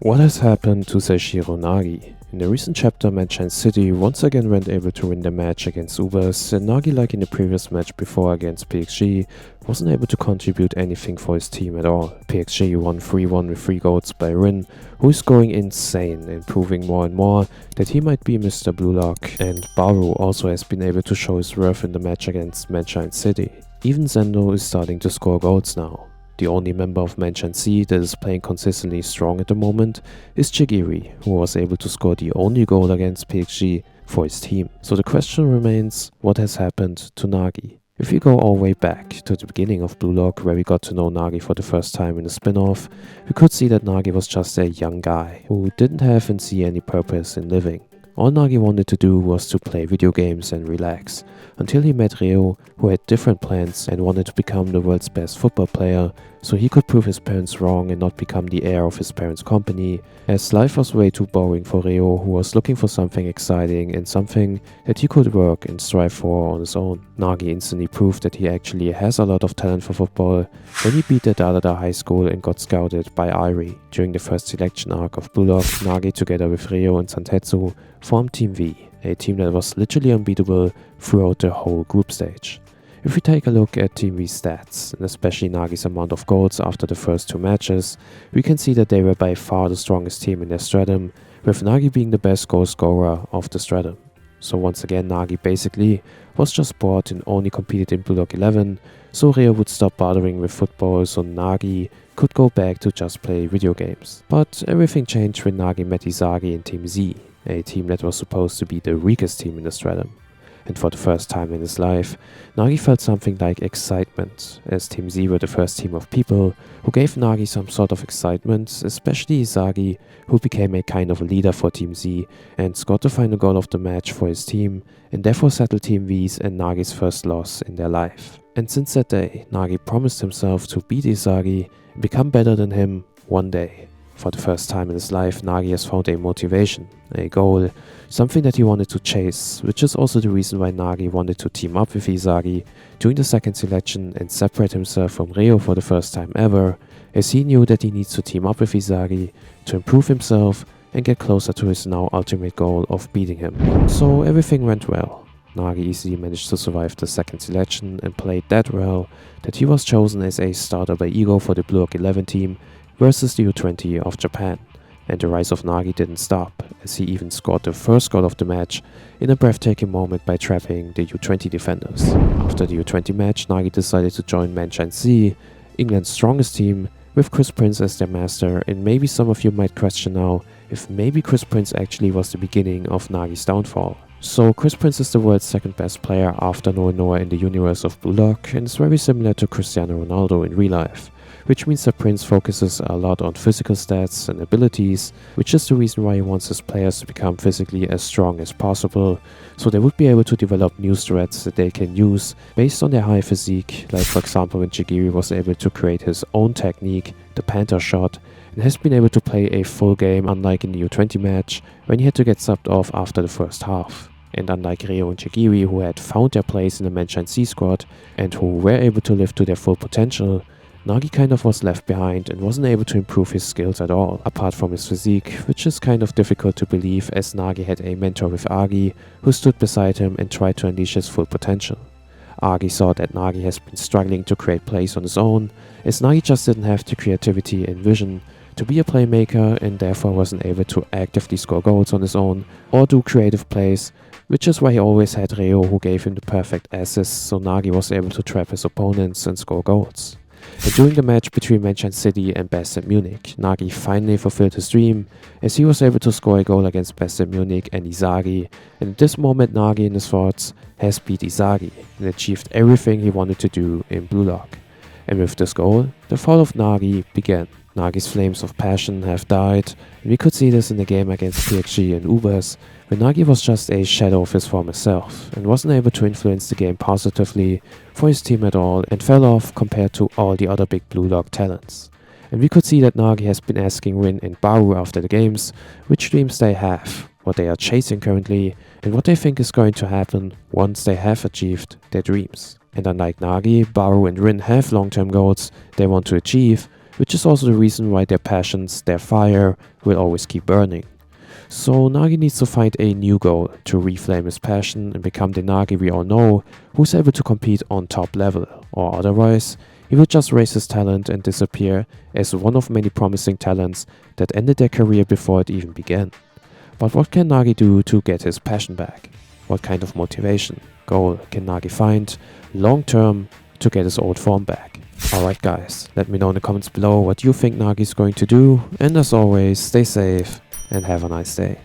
What has happened to SEISHIRO Nagi? In the recent chapter, Manshine City once again weren't able to win the match against Ubers, and Nagi, like in the previous match before against PXG, wasn't able to contribute anything for his team at all. PXG won 3-1 with 3 goals by Rin, who is going insane and proving more and more that he might be Mr. Blue Lock, and Baru also has been able to show his worth in the match against Manshine City. Even Zendo is starting to score goals now. The only member of Manshine C that is playing consistently strong at the moment is Chigiri, who was able to score the only goal against PXG for his team. So the question remains, what has happened to Nagi? If we go all the way back to the beginning of Blue Lock, where we got to know Nagi for the first time in the spin-off, we could see that Nagi was just a young guy who didn't have and see any purpose in living. All Nagi wanted to do was to play video games and relax, until he met Ryo, who had different plans and wanted to become the world's best football player, so he could prove his parents wrong and not become the heir of his parents' company, as life was way too boring for Ryo, who was looking for something exciting and something that he could work and strive for on his own. Nagi instantly proved that he actually has a lot of talent for football when he beat the Dada High School and got scouted by Irie. During the first selection arc of Blue Lock, Nagi together with Ryo and Santetsu formed Team V, a team that was literally unbeatable throughout the whole group stage. If we take a look at Team V's stats, and especially Nagi's amount of goals after the first 2 matches, we can see that they were by far the strongest team in their stratum, with Nagi being the best goal scorer of the stratum. So once again, Nagi basically was just bored and only competed in Blue Lock 11, so Ryo would stop bothering with football so Nagi could go back to just play video games. But everything changed when Nagi met ISAGI in Team Z, a team that was supposed to be the weakest team in the stratum. And for the first time in his life, Nagi felt something like excitement, as Team Z were the first team of people who gave Nagi some sort of excitement, especially ISAGI, who became a kind of leader for Team Z and scored the final goal of the match for his team, and therefore settled Team V's and Nagi's first loss in their life. And since that day, Nagi promised himself to beat ISAGI and become better than him one day. For the first time in his life, Nagi has found a motivation, a goal, something that he wanted to chase, which is also the reason why Nagi wanted to team up with ISAGI during the second selection and separate himself from Ryo for the first time ever, as he knew that he needs to team up with ISAGI to improve himself and get closer to his now ultimate goal of beating him. So everything went well. Nagi easily managed to survive the second selection and played that well that he was chosen as a starter by Ego for the Blue Lock 11 team versus the U20 of Japan, and the rise of Nagi didn't stop, as he even scored the first goal of the match in a breathtaking moment by trapping the U20 defenders. After the U20 match, Nagi decided to join Manshine C, England's strongest team, with Chris Prince as their master, and maybe some of you might question now if maybe Chris Prince actually was the beginning of Nagi's downfall. So Chris Prince is the world's second best player after Noel in the universe of Blue Lock, and is very similar to Cristiano Ronaldo in real life, which means that Prince focuses a lot on physical stats and abilities, which is the reason why he wants his players to become physically as strong as possible, so they would be able to develop new threats that they can use based on their high physique, like for example when Chigiri was able to create his own technique, the Panther shot, and has been able to play a full game, unlike in the U20 match, when he had to get subbed off after the first half. And unlike Ryo and Chigiri, who had found their place in the Manshine C squad and who were able to live to their full potential, Nagi kind of was left behind and wasn't able to improve his skills at all, apart from his physique, which is kind of difficult to believe as Nagi had a mentor with Agi, who stood beside him and tried to unleash his full potential. Agi saw that Nagi has been struggling to create plays on his own, as Nagi just didn't have the creativity and vision to be a playmaker and therefore wasn't able to actively score goals on his own or do creative plays, which is why he always had Ryo, who gave him the perfect assists so Nagi was able to trap his opponents and score goals. And during the match between Manshine City and Best Munich, Nagi finally fulfilled his dream, as he was able to score a goal against Best Munich and ISAGI, and at this moment Nagi in his thoughts has beat ISAGI and achieved everything he wanted to do in Blue Lock. And with this goal, the fall of Nagi began. Nagi's flames of passion have died, and we could see this in the game against PXG and Ubers, where Nagi was just a shadow of his former self, and wasn't able to influence the game positively for his team at all, and fell off compared to all the other big Blue Lock talents. And we could see that Nagi has been asking Rin and Baru after the games which dreams they have, what they are chasing currently, and what they think is going to happen once they have achieved their dreams. And unlike Nagi, Baru and Rin have long-term goals they want to achieve, which is also the reason why their passions, their fire, will always keep burning. So Nagi needs to find a new goal to reflame his passion and become the Nagi we all know, who's able to compete on top level, or otherwise, he will just raise his talent and disappear as one of many promising talents that ended their career before it even began. But what can Nagi do to get his passion back? What kind of motivation, goal can Nagi find long term to get his old form back? Alright guys, let me know in the comments below what you think Nagi is going to do, and as always, stay safe and have a nice day.